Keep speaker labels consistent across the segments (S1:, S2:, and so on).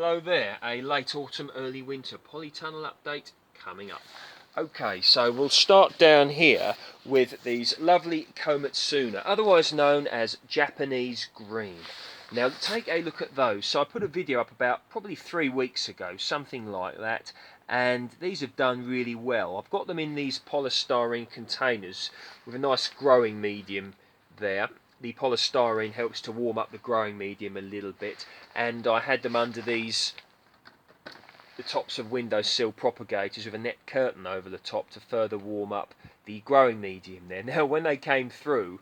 S1: Hello there, a late autumn, early winter polytunnel update coming up. Okay, so we'll start down here with these lovely Komatsuna, otherwise known as Japanese green. Now take a look at those. So I put a video up about probably 3 weeks ago, something like that, and these have done really well. I've got them in these polystyrene containers with a nice growing medium there. The polystyrene helps to warm up the growing medium a little bit, and I had them under the tops of windowsill propagators with a net curtain over the top to further warm up the growing medium there. Now when they came through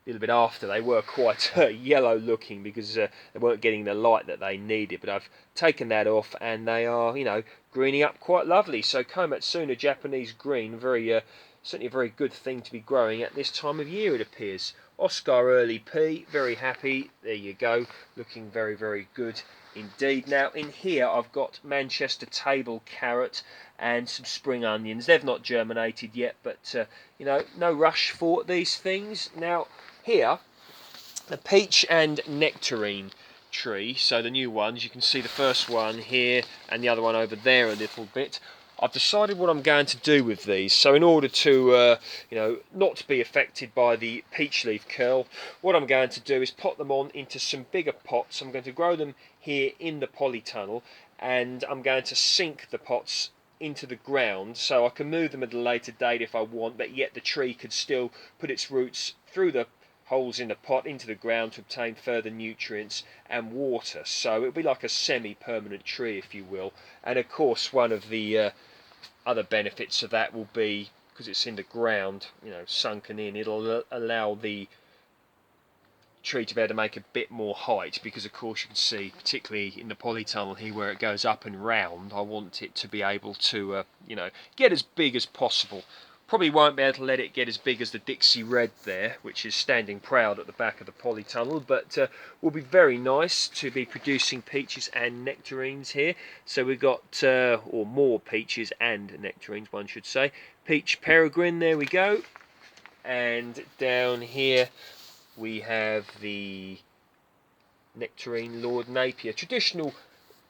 S1: a little bit after, they were quite yellow looking because they weren't getting the light that they needed, but I've taken that off and they are, greening up quite lovely. So Komatsuna Japanese green, certainly a very good thing to be growing at this time of year, it appears. Oscar Early P, very happy. There you go, looking very, very good indeed. Now in here I've got Manchester table carrot and some spring onions. They've not germinated yet, but no rush for these things. Now here, the peach and nectarine tree, so the new ones, you can see the first one here and the other one over there a little bit. I've decided what I'm going to do with these. So in order to not be affected by the peach leaf curl, what I'm going to do is pot them on into some bigger pots. I'm going to grow them here in the polytunnel, and I'm going to sink the pots into the ground so I can move them at a later date if I want, but yet the tree could still put its roots through the holes in the pot into the ground to obtain further nutrients and water. So it'll be like a semi-permanent tree, if you will. And of course one of the other benefits of that will be, because it's in the ground, sunken in, it'll allow the tree to be able to make a bit more height, because of course you can see, particularly in the polytunnel here where it goes up and round, I want it to be able to get as big as possible. Probably won't be able to let it get as big as the Dixie Red there, which is standing proud at the back of the polytunnel, but will be very nice to be producing peaches and nectarines here. So we've got, or more peaches and nectarines, one should say. Peach Peregrine, there we go. And down here we have the nectarine Lord Napier. Traditional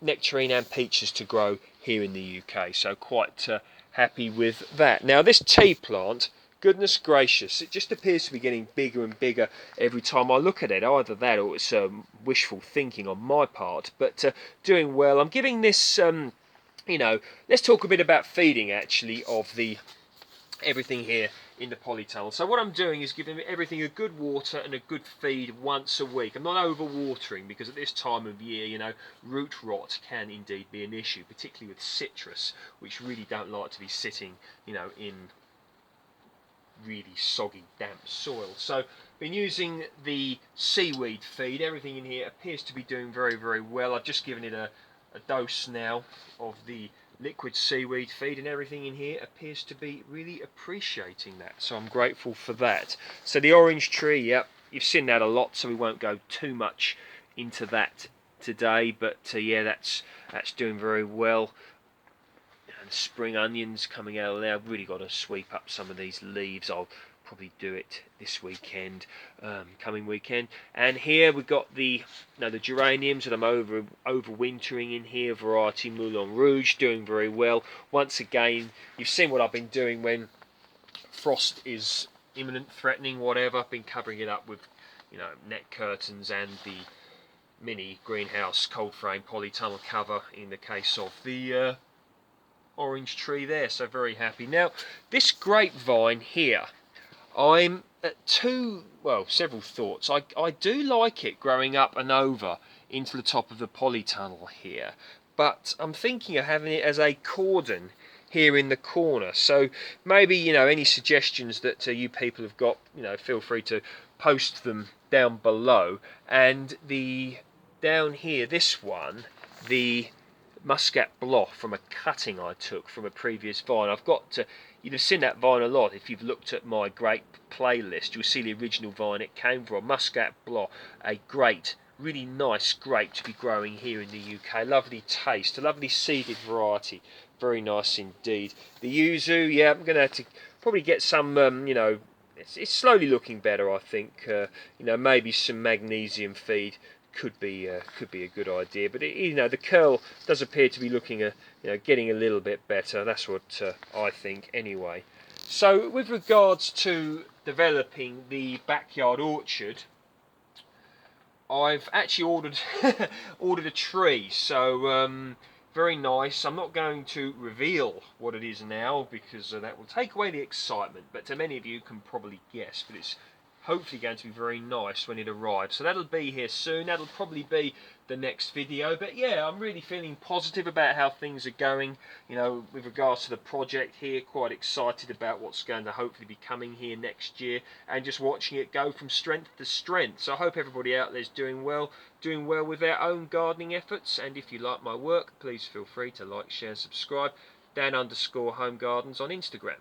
S1: nectarine and peaches to grow here in the UK, so quite happy with that. Now this tea plant, goodness gracious, it just appears to be getting bigger and bigger every time I look at it. Either that or it's wishful thinking on my part, but doing well. I'm giving this, let's talk a bit about feeding actually of the everything here in the polytunnel. So what I'm doing is giving everything a good water and a good feed once a week. I'm not over watering because at this time of year, root rot can indeed be an issue, particularly with citrus, which really don't like to be sitting, in really soggy, damp soil. So been using the seaweed feed. Everything in here appears to be doing very, very well. I've just given it a dose now of the liquid seaweed feed, and everything in here appears to be really appreciating that, so I'm grateful for that. So the orange tree, yep, you've seen that a lot, so we won't go too much into that today, but yeah, that's doing very well. And spring onions coming out of there. I've really got to sweep up some of these leaves. I'll probably do it this weekend, coming weekend. And here we've got the geraniums that I'm overwintering in here. Variety Moulin Rouge, doing very well. Once again, you've seen what I've been doing when frost is imminent, threatening, whatever. I've been covering it up with net curtains and the mini greenhouse cold frame polytunnel cover in the case of the orange tree there. So very happy. Now this grapevine here, I'm at several thoughts. I do like it growing up and over into the top of the polytunnel here, but I'm thinking of having it as a cordon here in the corner. So maybe any suggestions that you people have got, feel free to post them down below. And down here, this one, the Muscat Blanc from a cutting I took from a previous vine. You'd have seen that vine a lot if you've looked at my grape playlist. You'll see the original vine it came from. Muscat Blanc, a great, really nice grape to be growing here in the UK. Lovely taste, a lovely seeded variety. Very nice indeed. The yuzu, yeah, I'm going to have to probably get some, it's slowly looking better, I think. Maybe some magnesium feed could be a good idea. But the curl does appear to be looking getting a little bit better. That's what I think anyway. So with regards to developing the backyard orchard, I've actually ordered ordered a tree. So very nice. I'm not going to reveal what it is now because that will take away the excitement. But many of you can probably guess. But it's hopefully going to be very nice when it arrives. So that'll be here soon. That'll probably be the next video. But yeah, I'm really feeling positive about how things are going. With regards to the project here, quite excited about what's going to hopefully be coming here next year, and just watching it go from strength to strength. So I hope everybody out there is doing well with their own gardening efforts. And if you like my work, please feel free to like, share, and subscribe. Dan_Home Gardens on Instagram.